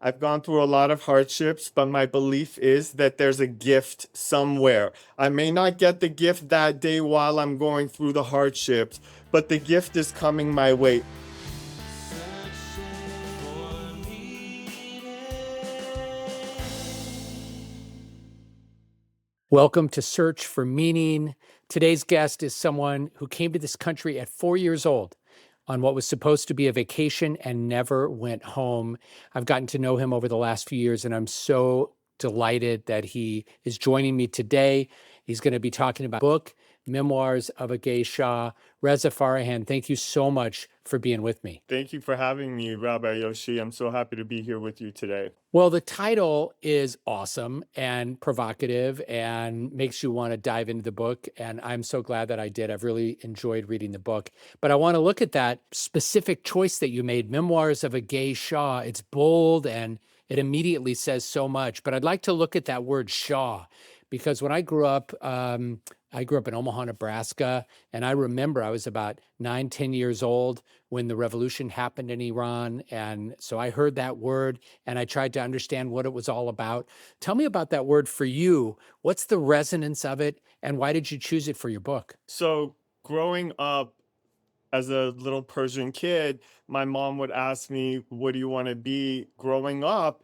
I've gone through a lot of hardships, but my belief is that there's a gift somewhere. I may not get the gift that day while I'm going through the hardships, but the gift is coming my way. Welcome to Search for Meaning. Today's guest is someone who came to this country at 4 years old on what was supposed to be a vacation and never went home. I've gotten to know him over the last few years, and I'm so delighted that he is joining me today. He's going to be talking about a book, Memoirs of a Geisha. Reza Farahan, thank you so much for being with me. Thank you for having me, Rabbi Yoshi. I'm so happy to be here with you today. Well, the title is awesome and provocative and makes you want to dive into the book. And I'm so glad that I did. I've really enjoyed reading the book. But I want to look at that specific choice that you made, Memoirs of a Geisha. It's bold and it immediately says so much. But I'd like to look at that word Shah, because when I grew up in Omaha, Nebraska, and I remember I was about 9, 10 years old when the revolution happened in Iran. And so I heard that word and I tried to understand what it was all about. Tell me about that word for you. What's the resonance of it, and why did you choose it for your book? So, growing up as a little Persian kid, my mom would ask me, "What do you want to be growing up?"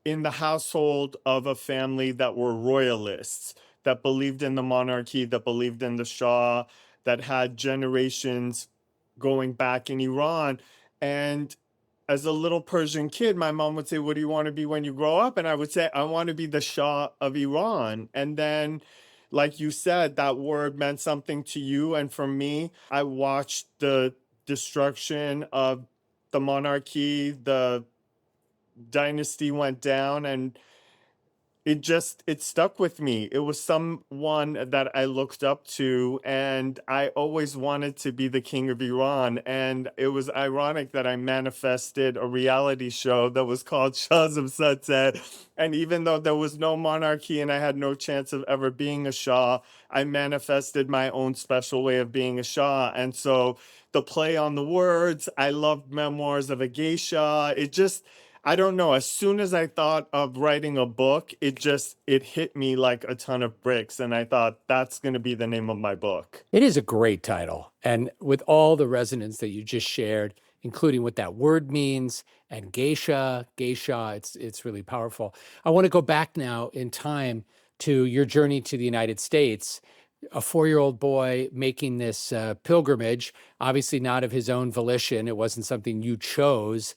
In the household of a family that were royalists, that believed in the monarchy, that believed in the Shah, that had generations going back in Iran. And as a little Persian kid, my mom would say, "What do you want to be when you grow up?" And I would say, "I want to be the Shah of Iran." And then, like you said, that word meant something to you. And for me, I watched the destruction of the monarchy, the dynasty went down, and it stuck with me. It was someone that I looked up to, and I always wanted to be the king of Iran. And it was ironic that I manifested a reality show that was called Shahs of Sunset. And even though there was no monarchy and I had no chance of ever being a Shah, I manifested my own special way of being a Shah. And so the play on the words, I loved Memoirs of a Geisha. I don't know. As soon as I thought of writing a book, it hit me like a ton of bricks, and I thought that's going to be the name of my book. It is a great title. And with all the resonance that you just shared, including what that word means and geisha, it's really powerful. I want to go back now in time to your journey to the United States. A 4-year-old boy making this pilgrimage, obviously not of his own volition. It wasn't something you chose.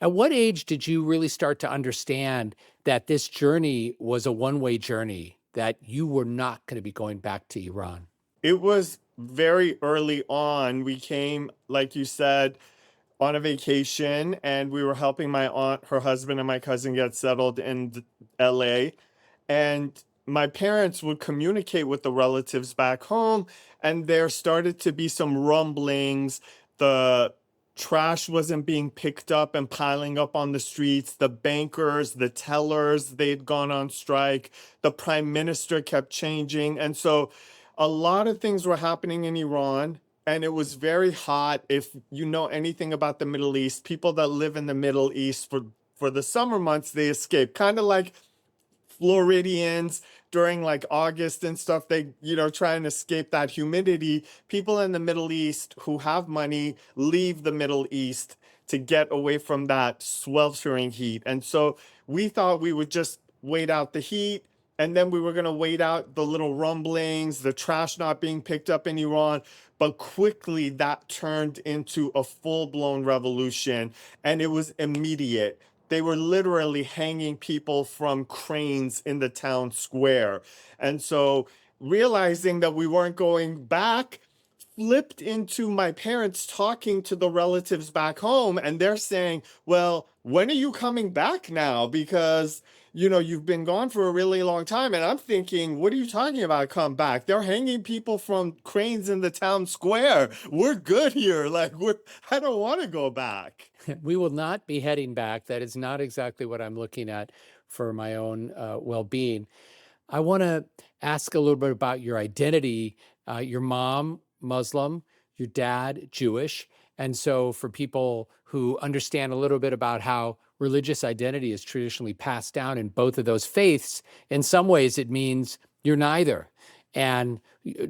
At what age did you really start to understand that this journey was a one-way journey, that you were not going to be going back to Iran? It was very early on. We came, like you said, on a vacation, and we were helping my aunt, her husband, and my cousin get settled in LA. And my parents would communicate with the relatives back home, and there started to be some rumblings. The trash wasn't being picked up and piling up on the streets. The bankers, the tellers, they'd gone on strike. The prime minister kept changing. And so a lot of things were happening in Iran. And it was very hot. If you know anything about the Middle East, people that live in the Middle East for the summer months, they escape. Kind of like Floridians during like August and stuff, they try and escape that humidity. People in the Middle East who have money leave the Middle East to get away from that sweltering heat. And so we thought we would just wait out the heat, and then we were going to wait out the little rumblings, the trash not being picked up in Iran. But quickly that turned into a full-blown revolution, and it was immediate. They were literally hanging people from cranes in the town square. And so, realizing that we weren't going back, flipped into my parents talking to the relatives back home, and they're saying, "Well, when are you coming back now? Because you've been gone for a really long time." And I'm thinking, what are you talking about, come back? They're hanging people from cranes in the town square. We're good here. I don't want to go back. We will not be heading back. That is not exactly what I'm looking at for my own well-being. I want to ask a little bit about your identity. Your mom, Muslim, your dad, Jewish. And so, for people who understand a little bit about how religious identity is traditionally passed down in both of those faiths, in some ways it means you're neither. And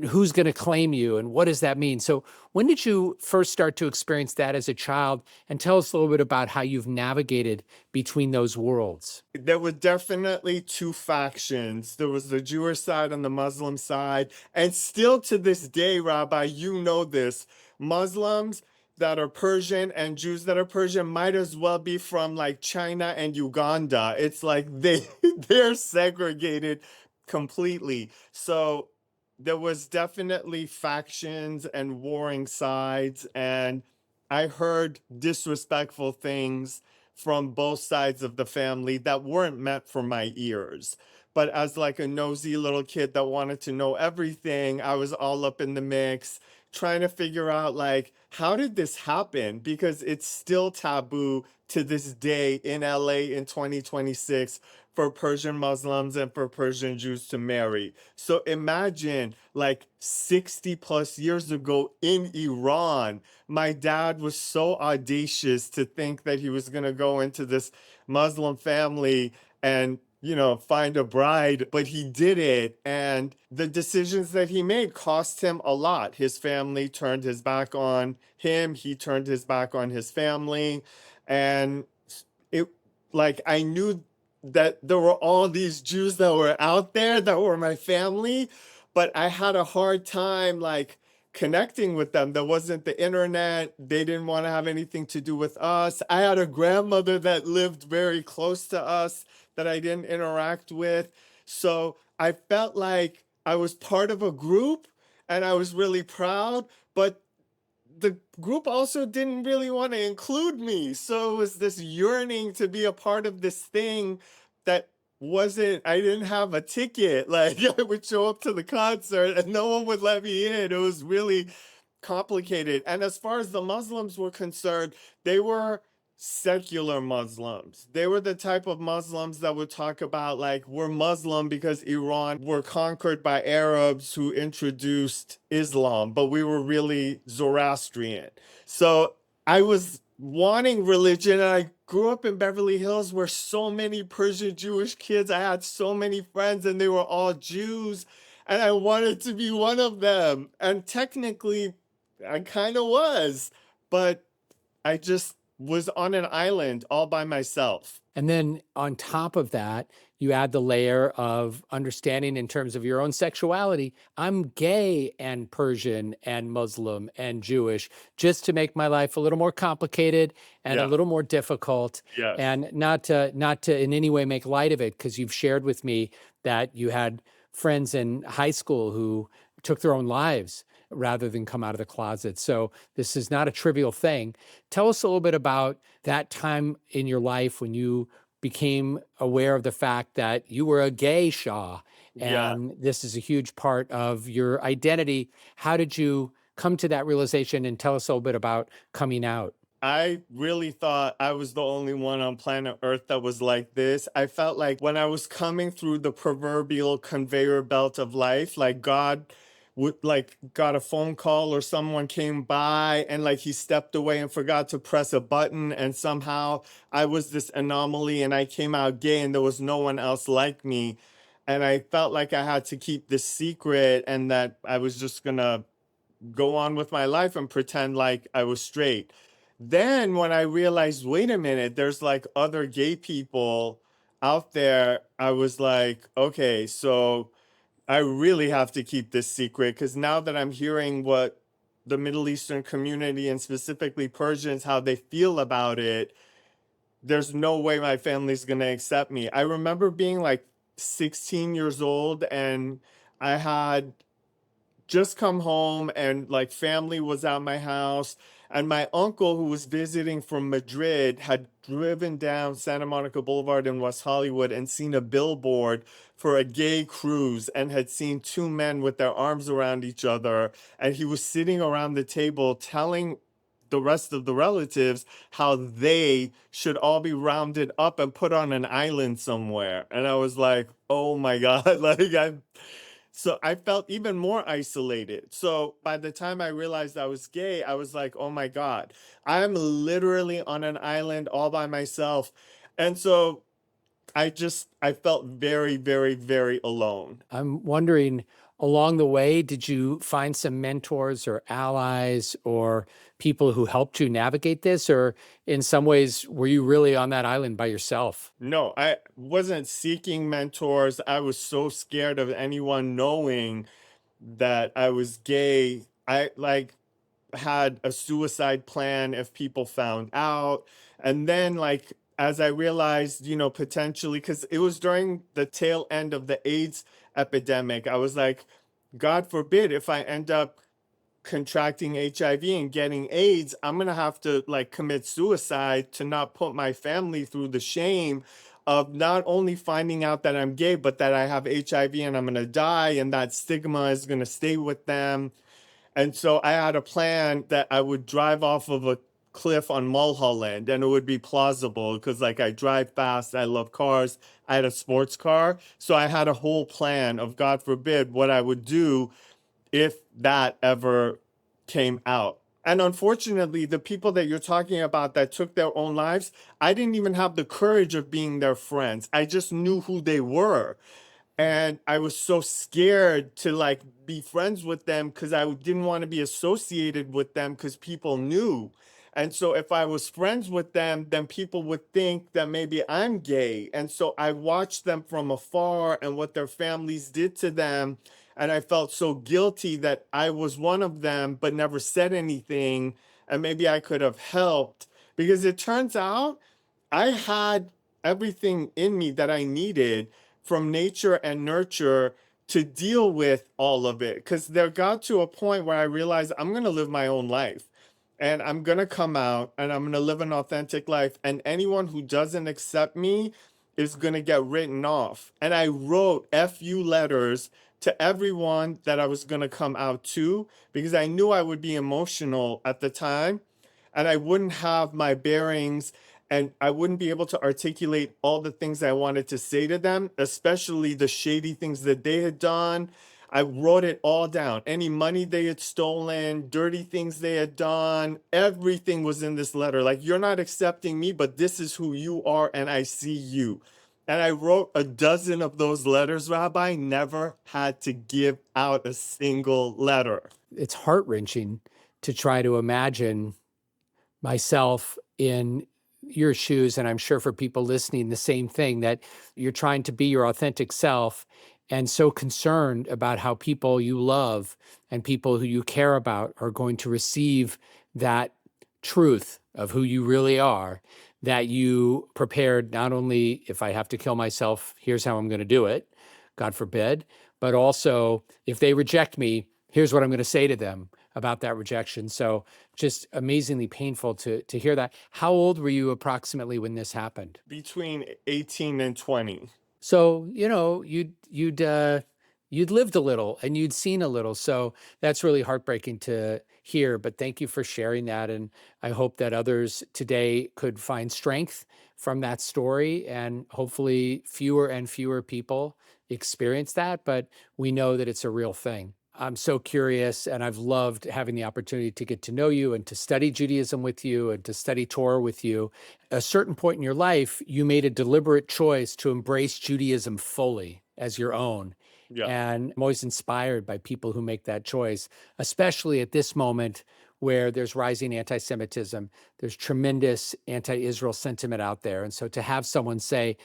who's going to claim you? And what does that mean? So, when did you first start to experience that as a child? And tell us a little bit about how you've navigated between those worlds. There were definitely two factions. There was the Jewish side and the Muslim side. And still to this day, Rabbi, you know this, Muslims that are Persian and Jews that are Persian might as well be from like China and Uganda. It's like they're segregated completely. So there was definitely factions and warring sides, and I heard disrespectful things from both sides of the family that weren't meant for my ears. But as like a nosy little kid that wanted to know everything, I was all up in the mix, trying to figure out like how did this happen? Because it's still taboo to this day in LA in 2026 for Persian Muslims and for Persian Jews to marry. So imagine like 60 plus years ago in Iran, my dad was so audacious to think that he was going to go into this Muslim family and, you know, find a bride, but he did it. And the decisions that he made cost him a lot. His family turned his back on him, he turned his back on his family. And it, like, I knew that there were all these Jews that were out there that were my family, but I had a hard time, like, connecting with them. There wasn't the internet. They didn't want to have anything to do with us. I had a grandmother that lived very close to us that I didn't interact with. So I felt like I was part of a group and I was really proud, but the group also didn't really want to include me. So it was this yearning to be a part of this thing that wasn't, I didn't have a ticket. Like I would show up to the concert and no one would let me in. It was really complicated. And as far as the Muslims were concerned, they were secular Muslims. They were the type of Muslims that would talk about like we're Muslim because Iran were conquered by Arabs who introduced Islam, but we were really Zoroastrian. So I was wanting religion, and I grew up in Beverly Hills where so many Persian Jewish kids, I had so many friends and they were all Jews, and I wanted to be one of them. And technically I kind of was, but I just was on an island all by myself. And then on top of that, you add the layer of understanding in terms of your own sexuality. I'm gay and Persian and Muslim and Jewish, just to make my life a little more complicated and a Yeah. little more difficult. Yes. And not to in any way make light of it, because you've shared with me that you had friends in high school who took their own lives rather than come out of the closet. So this is not a trivial thing. Tell us a little bit about that time in your life when you became aware of the fact that you were a gay Shah, Yeah. and this is a huge part of your identity. How did you come to that realization? And tell us a little bit about coming out. I really thought I was the only one on planet Earth that was like this. I felt like when I was coming through the proverbial conveyor belt of life, like God would like got a phone call or someone came by and like he stepped away and forgot to press a button, and somehow I was this anomaly and I came out gay and there was no one else like me. And I felt like I had to keep this secret and that I was just gonna go on with my life and pretend like I was straight. Then when I realized, wait a minute, there's like other gay people out there, I was like, okay, so I really have to keep this secret because now that I'm hearing what the Middle Eastern community and specifically Persians, how they feel about it, there's no way my family's gonna accept me. I remember being like 16 years old and I had just come home and like family was at my house, and my uncle who was visiting from Madrid had driven down Santa Monica Boulevard in West Hollywood and seen a billboard for a gay cruise and had seen two men with their arms around each other, and he was sitting around the table telling the rest of the relatives how they should all be rounded up and put on an island somewhere. And I was like, oh my god, like I'm So I felt even more isolated. So by the time I realized I was gay, I was like, oh my God, I'm literally on an island all by myself. And so I felt very, very, very alone. I'm wondering, along the way, did you find some mentors or allies or people who helped you navigate this? Or in some ways, were you really on that island by yourself? No, I wasn't seeking mentors. I was so scared of anyone knowing that I was gay. I like had a suicide plan if people found out. And then, like, as I realized, potentially, because it was during the tail end of the AIDS epidemic, I was like, God forbid if I end up contracting HIV and getting AIDS, I'm gonna have to like commit suicide to not put my family through the shame of not only finding out that I'm gay, but that I have HIV and I'm gonna die, and that stigma is gonna stay with them. And so I had a plan that I would drive off of a cliff on Mulholland and it would be plausible because like I drive fast, I love cars. I had a sports car. So I had a whole plan of God forbid what I would do if that ever came out. And unfortunately, the people that you're talking about that took their own lives, I didn't even have the courage of being their friends. I just knew who they were. And I was so scared to like be friends with them because I didn't want to be associated with them because people knew. And so if I was friends with them, then people would think that maybe I'm gay. And so I watched them from afar and what their families did to them. And I felt so guilty that I was one of them, but never said anything. And maybe I could have helped because it turns out I had everything in me that I needed from nature and nurture to deal with all of it. Because there got to a point where I realized I'm going to live my own life and I'm going to come out and I'm going to live an authentic life. And anyone who doesn't accept me is going to get written off. And I wrote FU letters to everyone that I was going to come out to because I knew I would be emotional at the time and I wouldn't have my bearings and I wouldn't be able to articulate all the things I wanted to say to them, especially the shady things that they had done. I wrote it all down. Any money they had stolen, dirty things they had done, everything was in this letter. Like, you're not accepting me, but this is who you are, and I see you. And I wrote a dozen of those letters, Rabbi, never had to give out a single letter. It's heart-wrenching to try to imagine myself in your shoes, and I'm sure for people listening, the same thing, that you're trying to be your authentic self and so concerned about how people you love and people who you care about are going to receive that truth of who you really are, that you prepared not only, if I have to kill myself, here's how I'm going to do it, God forbid, but also if they reject me, here's what I'm going to say to them about that rejection. So just amazingly painful to hear that. How old were you approximately when this happened? Between 18 and 20. So, you'd lived a little and you'd seen a little. So that's really heartbreaking to hear, but thank you for sharing that. And I hope that others today could find strength from that story, and hopefully fewer and fewer people experience that, but we know that it's a real thing. I'm so curious, and I've loved having the opportunity to get to know you and to study Judaism with you and to study Torah with you. At a certain point in your life, you made a deliberate choice to embrace Judaism fully as your own. Yeah. And I'm always inspired by people who make that choice, especially at this moment where there's rising anti-Semitism, there's tremendous anti-Israel sentiment out there. And so to have someone say,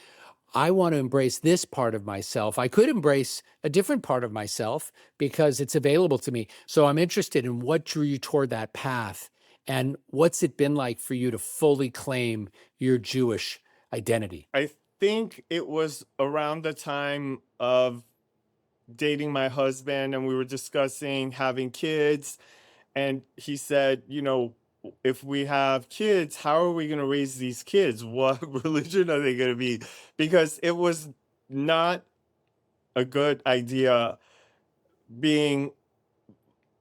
I want to embrace this part of myself. I could embrace a different part of myself because it's available to me. So I'm interested in what drew you toward that path, and what's it been like for you to fully claim your Jewish identity? I think it was around the time of dating my husband and we were discussing having kids. And he said, if we have kids, how are we going to raise these kids? What religion are they going to be? Because it was not a good idea being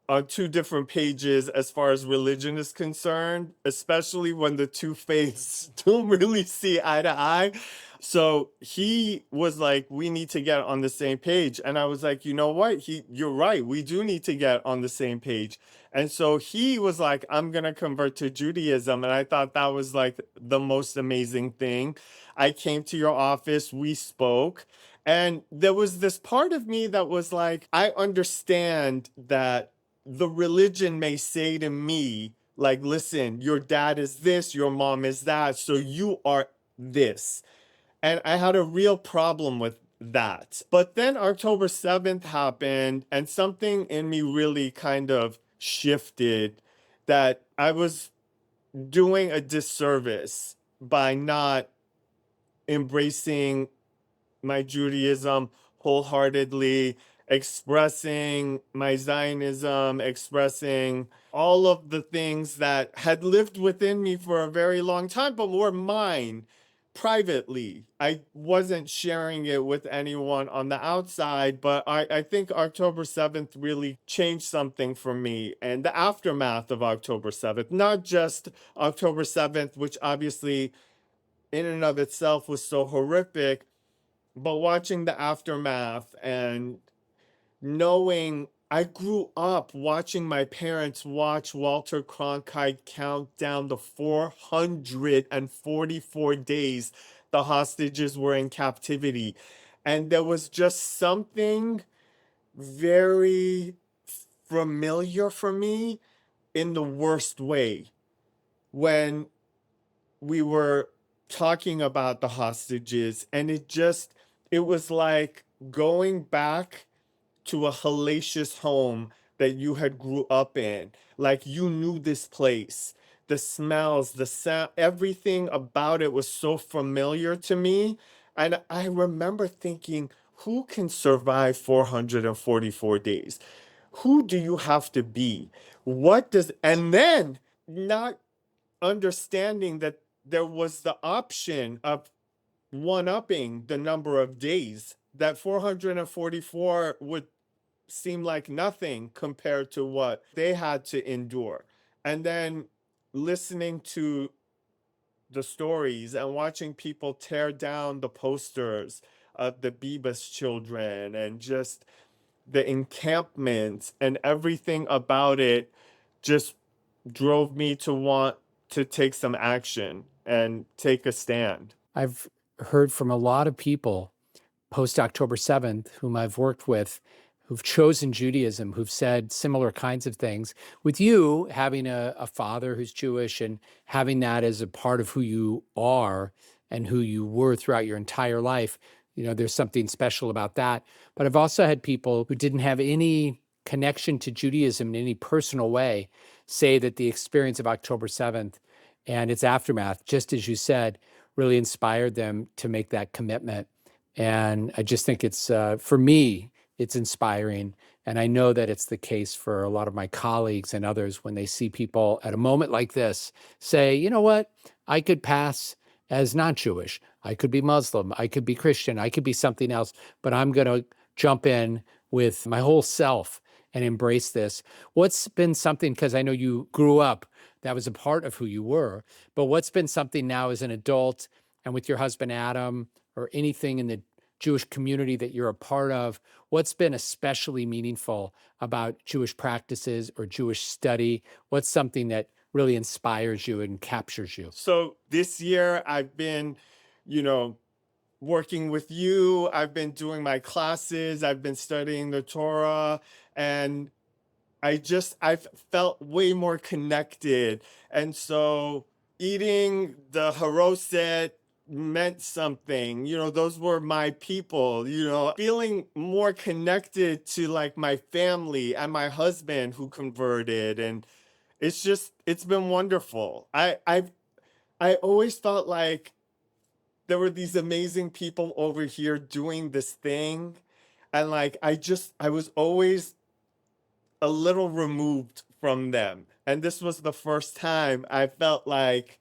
on two different pages as far as religion is concerned, especially when the two faiths don't really see eye to eye. So he was like, "We need to get on the same page," and I was like, "You know what? You're right. We do need to get on the same page." And so he was like, "I'm gonna convert to Judaism," and I thought that was like the most amazing thing. I came to your office, we spoke, and there was this part of me that was like, I understand that the religion may say to me, like, listen, your dad is this, your mom is that, so you are this. And I had a real problem with that. But then October 7th happened, and something in me really kind of shifted, that I was doing a disservice by not embracing my Judaism wholeheartedly, expressing my Zionism, expressing all of the things that had lived within me for a very long time, but were mine privately. I wasn't sharing it with anyone on the outside, but I think October 7th really changed something for me, and the aftermath of October 7th, not just October 7th, which obviously in and of itself was so horrific, but watching the aftermath and knowing I grew up watching my parents watch Walter Cronkite count down the 444 days the hostages were in captivity. And there was just something very familiar for me in the worst way when we were talking about the hostages, and it was like going back to a hellacious home that you had grew up in, like you knew this place, the smells, the sound, everything about it was so familiar to me. And I remember thinking, who can survive 444 days? Who do you have to be? What does, and then not understanding that there was the option of one-upping the number of days, that 444 would seem like nothing compared to what they had to endure. And then listening to the stories and watching people tear down the posters of the Bebas children and just the encampments and everything about it just drove me to want to take some action and take a stand. I've heard from a lot of people post October 7th, whom I've worked with, who've chosen Judaism, who've said similar kinds of things. With you having a father who's Jewish and having that as a part of who you are and who you were throughout your entire life, there's something special about that. But I've also had people who didn't have any connection to Judaism in any personal way say that the experience of October 7th and its aftermath, just as you said, really inspired them to make that commitment. And I just think it's, for me, it's inspiring. And I know that it's the case for a lot of my colleagues and others when they see people at a moment like this say, you know what, I could pass as not Jewish. I could be Muslim. I could be Christian. I could be something else, but I'm going to jump in with my whole self and embrace this. What's been something, because I know you grew up, that was a part of who you were, but what's been something now as an adult and with your husband, Adam, or anything in the Jewish community that you're a part of, what's been especially meaningful about Jewish practices or Jewish study? What's something that really inspires you and captures you? So this year I've been, you know, working with you, I've been doing my classes, I've been studying the Torah, and I've felt way more connected. And so eating the haroset meant something. Those were my people, feeling more connected to like my family and my husband who converted. And it's been wonderful. I always felt like there were these amazing people over here doing this thing. And like I was always a little removed from them. And this was the first time I felt like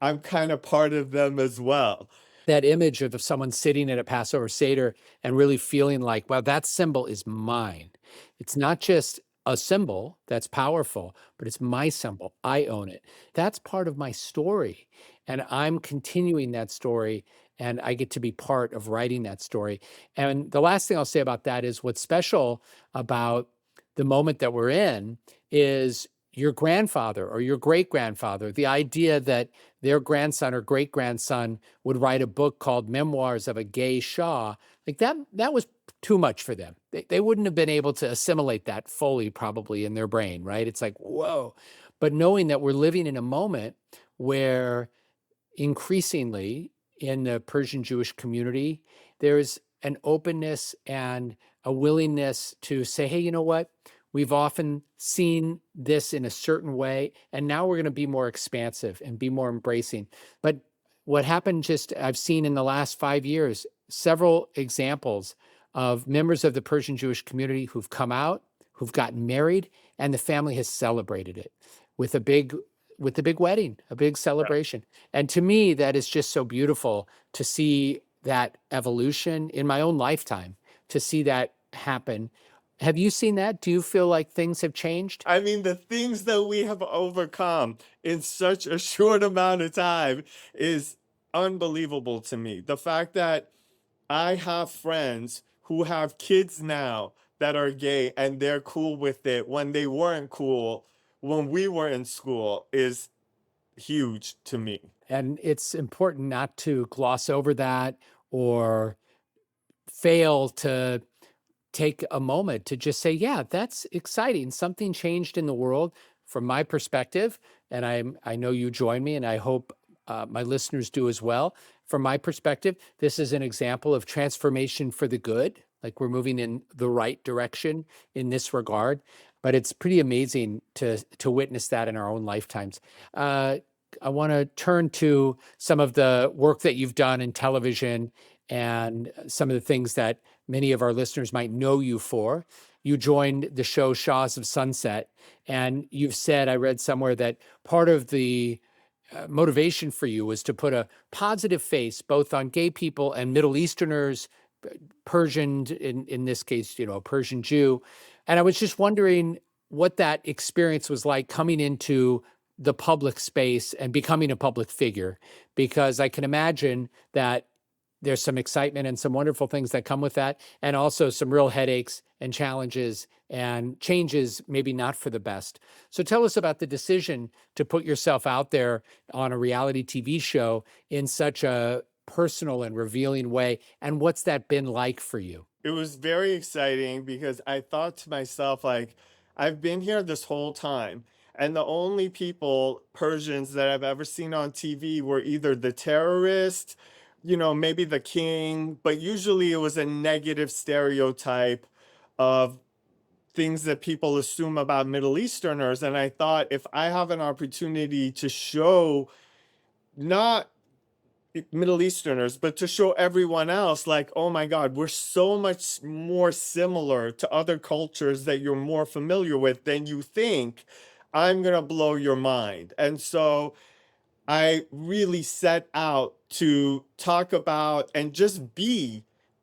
I'm kind of part of them as well. That image of someone sitting at a Passover Seder and really feeling like, wow, that symbol is mine. It's not just a symbol that's powerful, but it's my symbol. I own it. That's part of my story. And I'm continuing that story, and I get to be part of writing that story. And the last thing I'll say about that is what's special about the moment that we're in is your grandfather or your great grandfather, the idea that their grandson or great grandson would write a book called Memoirs of a Gay Shah, like that was too much for them. They wouldn't have been able to assimilate that fully, probably in their brain, right? It's like, whoa. But knowing that we're living in a moment where increasingly in the Persian Jewish community, there's an openness and a willingness to say, hey, you know what? We've often seen this in a certain way, and now we're going to be more expansive and be more embracing. But what happened I've seen in the last 5 years, several examples of members of the Persian Jewish community who've come out, who've gotten married, and the family has celebrated it with a big wedding, a big celebration. And to me, that is just so beautiful to see that evolution in my own lifetime, to see that happen. Have you seen that? Do you feel like things have changed? I mean, the things that we have overcome in such a short amount of time is unbelievable to me. The fact that I have friends who have kids now that are gay and they're cool with it when they weren't cool when we were in school is huge to me. And it's important not to gloss over that or fail to take a moment to just say, yeah, that's exciting. Something changed in the world from my perspective. And I know you join me, and I hope my listeners do as well. From my perspective, this is an example of transformation for the good. Like we're moving in the right direction in this regard. But it's pretty amazing to witness that in our own lifetimes. I want to turn to some of the work that you've done in television and some of the things that many of our listeners might know you for. You joined the show Shahs of Sunset, and you've said, I read somewhere, that part of the motivation for you was to put a positive face both on gay people and Middle Easterners, Persian, in this case, a Persian Jew. And I was just wondering what that experience was like coming into the public space and becoming a public figure, because I can imagine that there's some excitement and some wonderful things that come with that, and also some real headaches and challenges and changes, maybe not for the best. So tell us about the decision to put yourself out there on a reality TV show in such a personal and revealing way, and what's that been like for you? It was very exciting because I thought to myself, like, I've been here this whole time, and the only people, Persians, that I've ever seen on TV were either the terrorist, maybe the king, but usually it was a negative stereotype of things that people assume about Middle Easterners. And I thought, if I have an opportunity to show not Middle Easterners, but to show everyone else, like, oh my God, we're so much more similar to other cultures that you're more familiar with than you think, I'm going to blow your mind. And so I really set out to talk about and just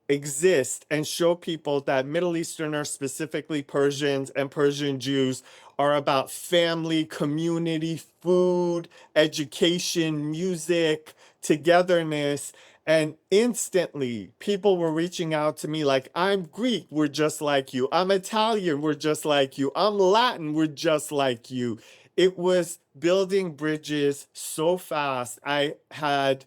exist, and show people that Middle Easterners, specifically Persians and Persian Jews, are about family, community, food, education, music, togetherness. And instantly, people were reaching out to me like, I'm Greek, we're just like you. I'm Italian, we're just like you. I'm Latin, we're just like you. It was building bridges so fast, I had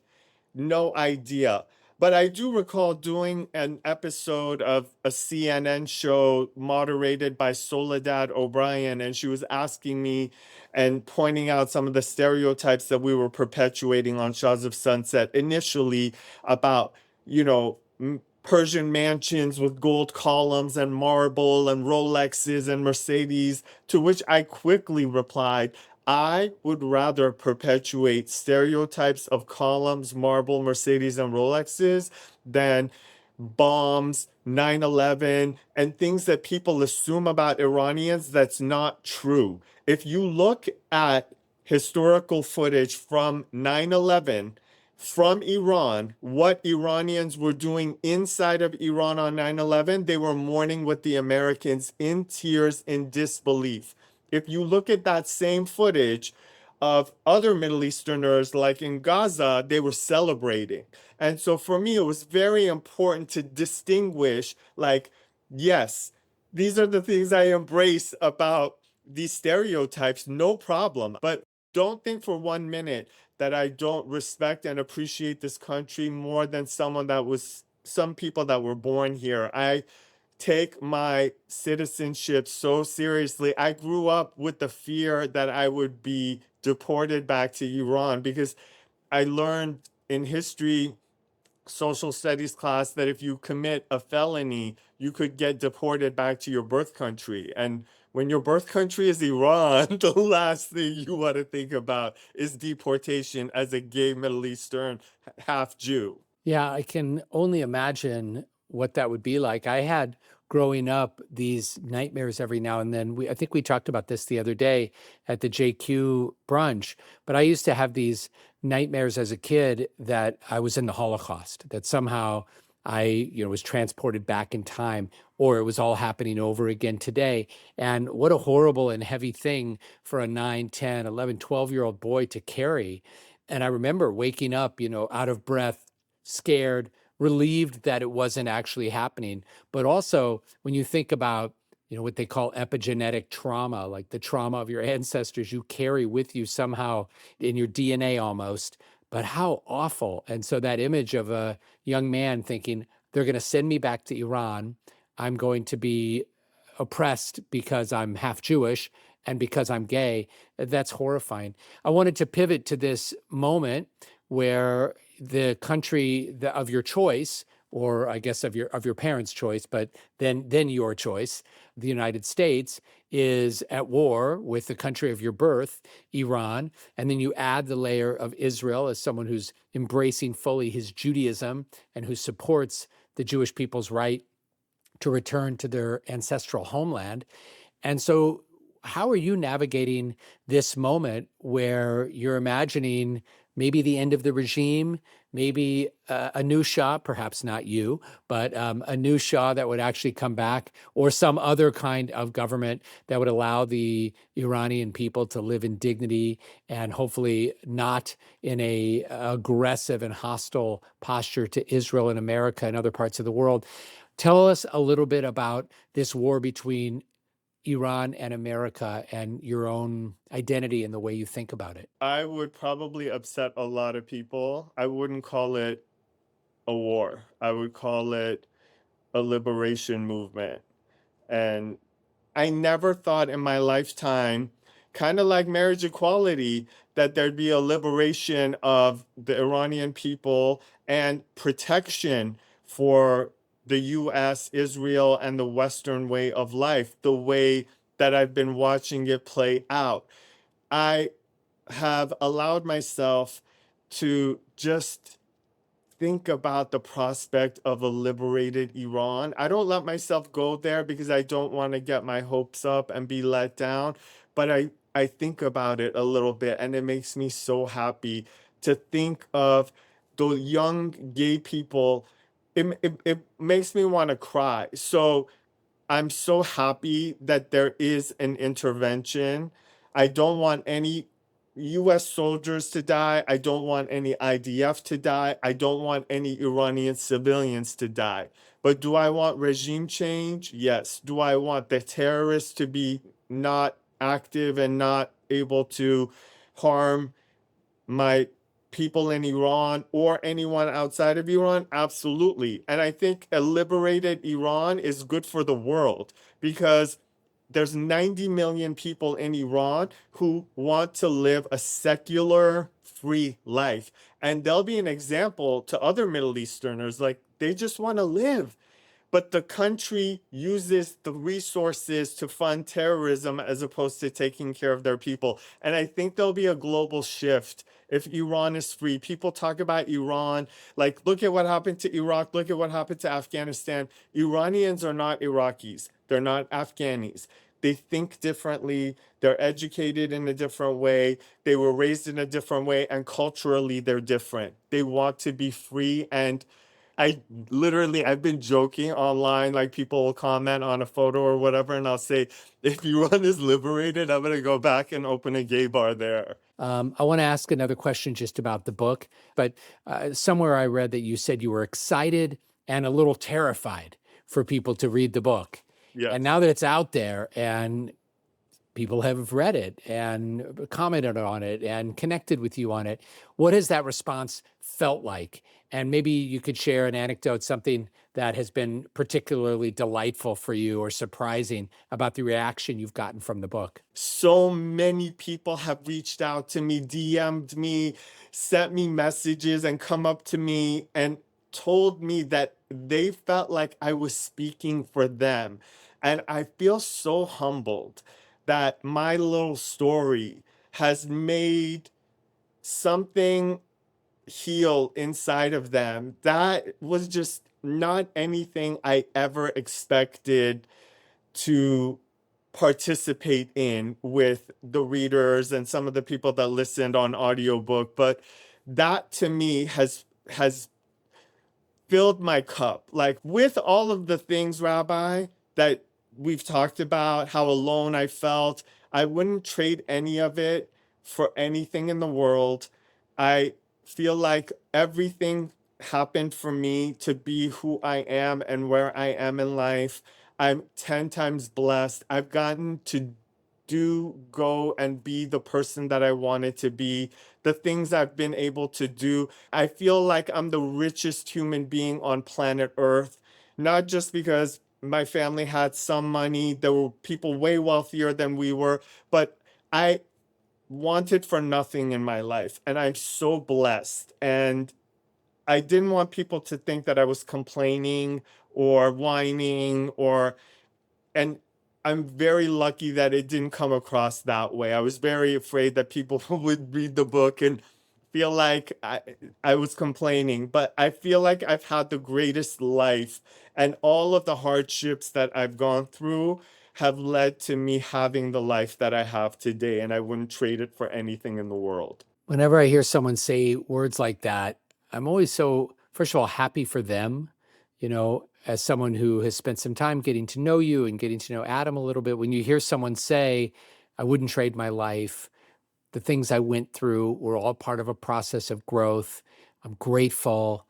no idea. But I do recall doing an episode of a CNN show moderated by Soledad O'Brien, and she was asking me and pointing out some of the stereotypes that we were perpetuating on Shahs of Sunset initially about, Persian mansions with gold columns and marble and Rolexes and Mercedes, to which I quickly replied, I would rather perpetuate stereotypes of columns, marble, Mercedes, and Rolexes than bombs, 9/11, and things that people assume about Iranians that's not true. If you look at historical footage from 9/11, from Iran, what Iranians were doing inside of Iran on 9/11, they were mourning with the Americans in tears, in disbelief. If you look at that same footage of other Middle Easterners, like in Gaza, they were celebrating. And so for me, it was very important to distinguish, like, yes, these are the things I embrace about these stereotypes, no problem. But don't think for 1 minute that I don't respect and appreciate this country more than some people that were born here. I take my citizenship so seriously. I grew up with the fear that I would be deported back to Iran because I learned in history social studies class that if you commit a felony, you could get deported back to your birth country. And when your birth country is Iran, the last thing you want to think about is deportation as a gay Middle Eastern half Jew. Yeah, I can only imagine what that would be like. I had growing up these nightmares every now and then. I think we talked about this the other day at the JQ brunch, but I used to have these nightmares as a kid that I was in the Holocaust, that somehow I, was transported back in time, or it was all happening over again today. And what a horrible and heavy thing for a 9, 10, 11, 12-year-old boy to carry. And I remember waking up, out of breath, scared, relieved that it wasn't actually happening. But also, when you think about, what they call epigenetic trauma, like the trauma of your ancestors, you carry with you somehow in your DNA almost. But how awful. And so that image of a young man thinking, they're going to send me back to Iran. I'm going to be oppressed because I'm half Jewish and because I'm gay. That's horrifying. I wanted to pivot to this moment where the country of your choice, or I guess of your parents' choice, but then your choice, the United States, is at war with the country of your birth, Iran, and then you add the layer of Israel as someone who's embracing fully his Judaism and who supports the Jewish people's right to return to their ancestral homeland. And so, how are you navigating this moment where you're imagining maybe the end of the regime, maybe a new Shah, perhaps not you, but a new Shah that would actually come back, or some other kind of government that would allow the Iranian people to live in dignity and hopefully not in a aggressive and hostile posture to Israel and America and other parts of the world? Tell us a little bit about this war between Iran and America and your own identity and the way you think about it. I would probably upset a lot of people. I wouldn't call it a war. I would call it a liberation movement. And I never thought in my lifetime, kind of like marriage equality, that there'd be a liberation of the Iranian people and protection for the US, Israel, and the Western way of life, the way that I've been watching it play out. I have allowed myself to just think about the prospect of a liberated Iran. I don't let myself go there because I don't want to get my hopes up and be let down, but I think about it a little bit and it makes me so happy to think of the young gay people. It makes me want to cry. So I'm so happy that there is an intervention. I don't want any US soldiers to die. I don't want any IDF to die. I don't want any Iranian civilians to die. But do I want regime change? Yes. Do I want the terrorists to be not active and not able to harm my people in Iran or anyone outside of Iran? Absolutely. And I think a liberated Iran is good for the world because there's 90 million people in Iran who want to live a secular, free life. And they'll be an example to other Middle Easterners. Like, they just want to live. But the country uses the resources to fund terrorism as opposed to taking care of their people. And I think there'll be a global shift if Iran is free. People talk about Iran, like, look at what happened to Iraq, look at what happened to Afghanistan. Iranians are not Iraqis, they're not Afghanis. They think differently, they're educated in a different way, they were raised in a different way, and culturally they're different. They want to be free. And I've been joking online, like people will comment on a photo or whatever, and I'll say, if you run as liberated, I'm gonna go back and open a gay bar there. I want to ask another question just about the book, but somewhere I read that you said you were excited and a little terrified for people to read the book. And Yes. now that it's out there and people have read it and commented on it and connected with you on it, what has that response felt like? And maybe you could share an anecdote, something that has been particularly delightful for you or surprising about the reaction you've gotten from the book. So many people have reached out to me, DM'd me, sent me messages, and come up to me and told me that they felt like I was speaking for them. And I feel so humbled that my little story has made something heal inside of them. That was just not anything I ever expected to participate in with the readers and some of the people that listened on audiobook. But that to me has filled my cup. Like with all of the things, Rabbi, that we've talked about, how alone I felt, I wouldn't trade any of it for anything in the world. I feel like everything happened for me to be who I am and where I am in life. I'm 10 times blessed. I've gotten to go and be the person that I wanted to be, the things I've been able to do. I feel like I'm the richest human being on planet Earth, not just because my family had some money, there were people way wealthier than we were, but I wanted for nothing in my life. And I'm so blessed. And I didn't want people to think that I was complaining or whining or and I'm very lucky that it didn't come across that way. I was very afraid that people would read the book and feel like I was complaining, but I feel like I've had the greatest life, and all of the hardships that I've gone through have led to me having the life that I have today, and I wouldn't trade it for anything in the world. Whenever I hear someone say words like that, I'm always so, first of all, happy for them. As someone who has spent some time getting to know you and getting to know Adam a little bit, when you hear someone say, I wouldn't trade my life, the things I went through were all part of a process of growth. I'm grateful.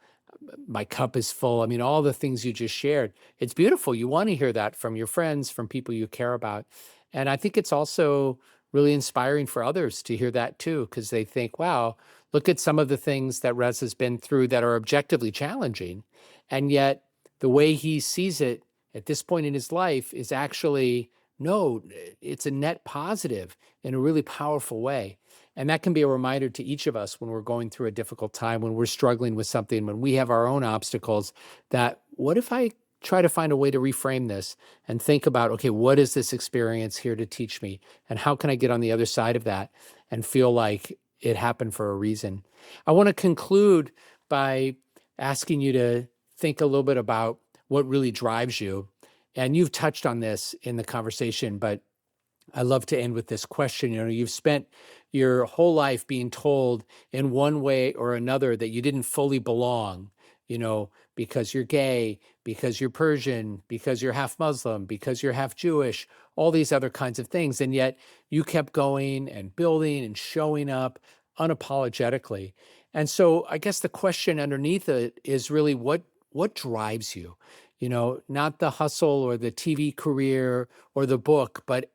My cup is full. I mean, all the things you just shared. It's beautiful. You want to hear that from your friends, from people you care about. And I think it's also really inspiring for others to hear that too, because they think, wow, look at some of the things that Rez has been through that are objectively challenging. And yet, the way he sees it at this point in his life is actually, no, it's a net positive in a really powerful way. And that can be a reminder to each of us when we're going through a difficult time, when we're struggling with something, when we have our own obstacles, that what if I try to find a way to reframe this and think about, okay, what is this experience here to teach me? And how can I get on the other side of that and feel like it happened for a reason? I want to conclude by asking you to think a little bit about what really drives you. And you've touched on this in the conversation, but I love to end with this question. You've spent your whole life being told in one way or another that you didn't fully belong, because you're gay, because you're Persian, because you're half Muslim, because you're half Jewish, all these other kinds of things. And yet you kept going and building and showing up unapologetically. And so I guess the question underneath it is really what drives you? Not the hustle or the TV career or the book, but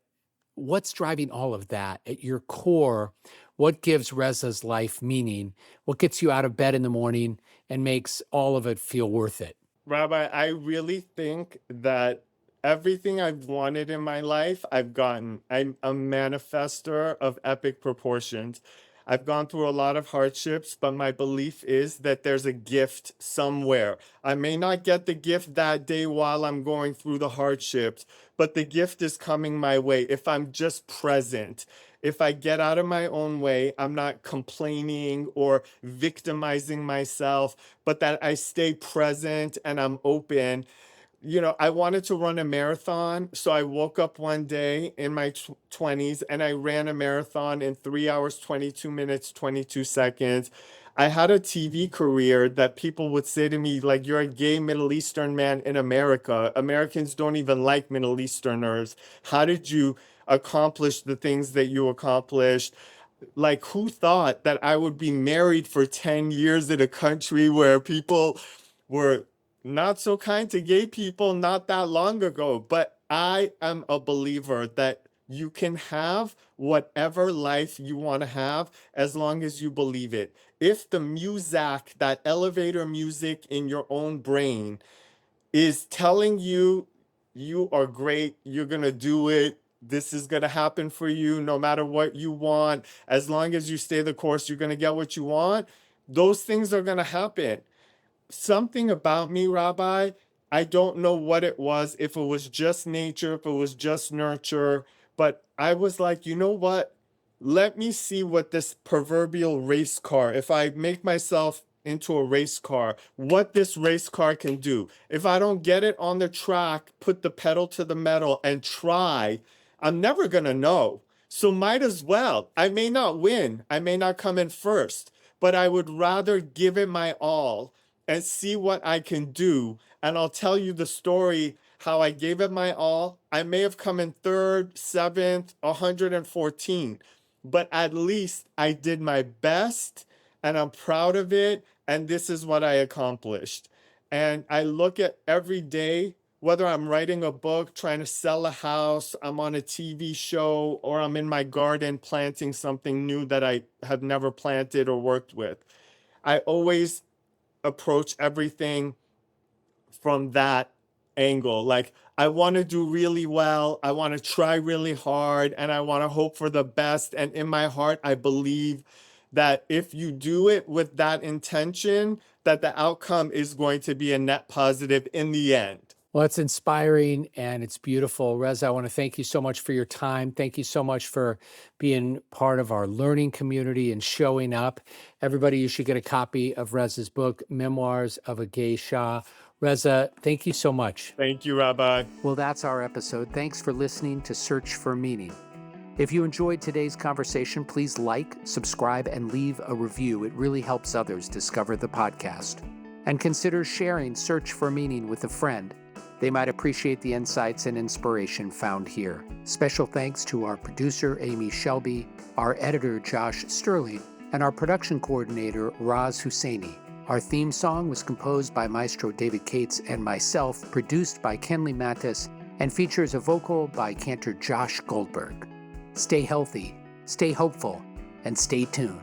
what's driving all of that at your core? What gives Reza's life meaning? What gets you out of bed in the morning and makes all of it feel worth it? Rabbi, I really think that everything I've wanted in my life, I've gotten. I'm a manifester of epic proportions. I've gone through a lot of hardships, but my belief is that there's a gift somewhere. I may not get the gift that day while I'm going through the hardships, but the gift is coming my way if I'm just present. If I get out of my own way, I'm not complaining or victimizing myself, but that I stay present and I'm open. I wanted to run a marathon. So I woke up one day in my 20s and I ran a marathon in 3 hours, 22 minutes, 22 seconds. I had a TV career that people would say to me, like, you're a gay Middle Eastern man in America. Americans don't even like Middle Easterners. How did you accomplish the things that you accomplished? Like, who thought that I would be married for 10 years in a country where people were not so kind to gay people not that long ago? But I am a believer that you can have whatever life you want to have as long as you believe it. If the music, that elevator music in your own brain, is telling you you are great, you're going to do it, this is going to happen for you no matter what you want, as long as you stay the course, you're going to get what you want, those things are going to happen. Something about me, Rabbi, I don't know what it was, if it was just nature, if it was just nurture, but I was like, you know what? Let me see what this proverbial race car, if I make myself into a race car, what this race car can do. If I don't get it on the track, put the pedal to the metal and try, I'm never going to know. So might as well. I may not win, I may not come in first, but I would rather give it my all and see what I can do. And I'll tell you the story how I gave it my all. I may have come in third, seventh, 114, but at least I did my best and I'm proud of it. And this is what I accomplished. And I look at every day, whether I'm writing a book, trying to sell a house, I'm on a TV show, or I'm in my garden planting something new that I have never planted or worked with. I always approach everything from that angle. Like, I want to do really well, I want to try really hard, and I want to hope for the best. And in my heart, I believe that if you do it with that intention, that the outcome is going to be a net positive in the end. Well, it's inspiring and it's beautiful. Reza, I want to thank you so much for your time. Thank you so much for being part of our learning community and showing up. Everybody, you should get a copy of Reza's book, Memoirs of a Gay Shah. Reza, thank you so much. Thank you, Rabbi. Well, that's our episode. Thanks for listening to Search for Meaning. If you enjoyed today's conversation, please like, subscribe, and leave a review. It really helps others discover the podcast. And consider sharing Search for Meaning with a friend. They might appreciate the insights and inspiration found here. Special thanks to our producer, Amy Shelby, our editor, Josh Sterling, and our production coordinator, Raz Husseini. Our theme song was composed by Maestro David Cates and myself, produced by Kenley Mattis, and features a vocal by cantor Josh Goldberg. Stay healthy, stay hopeful, and stay tuned.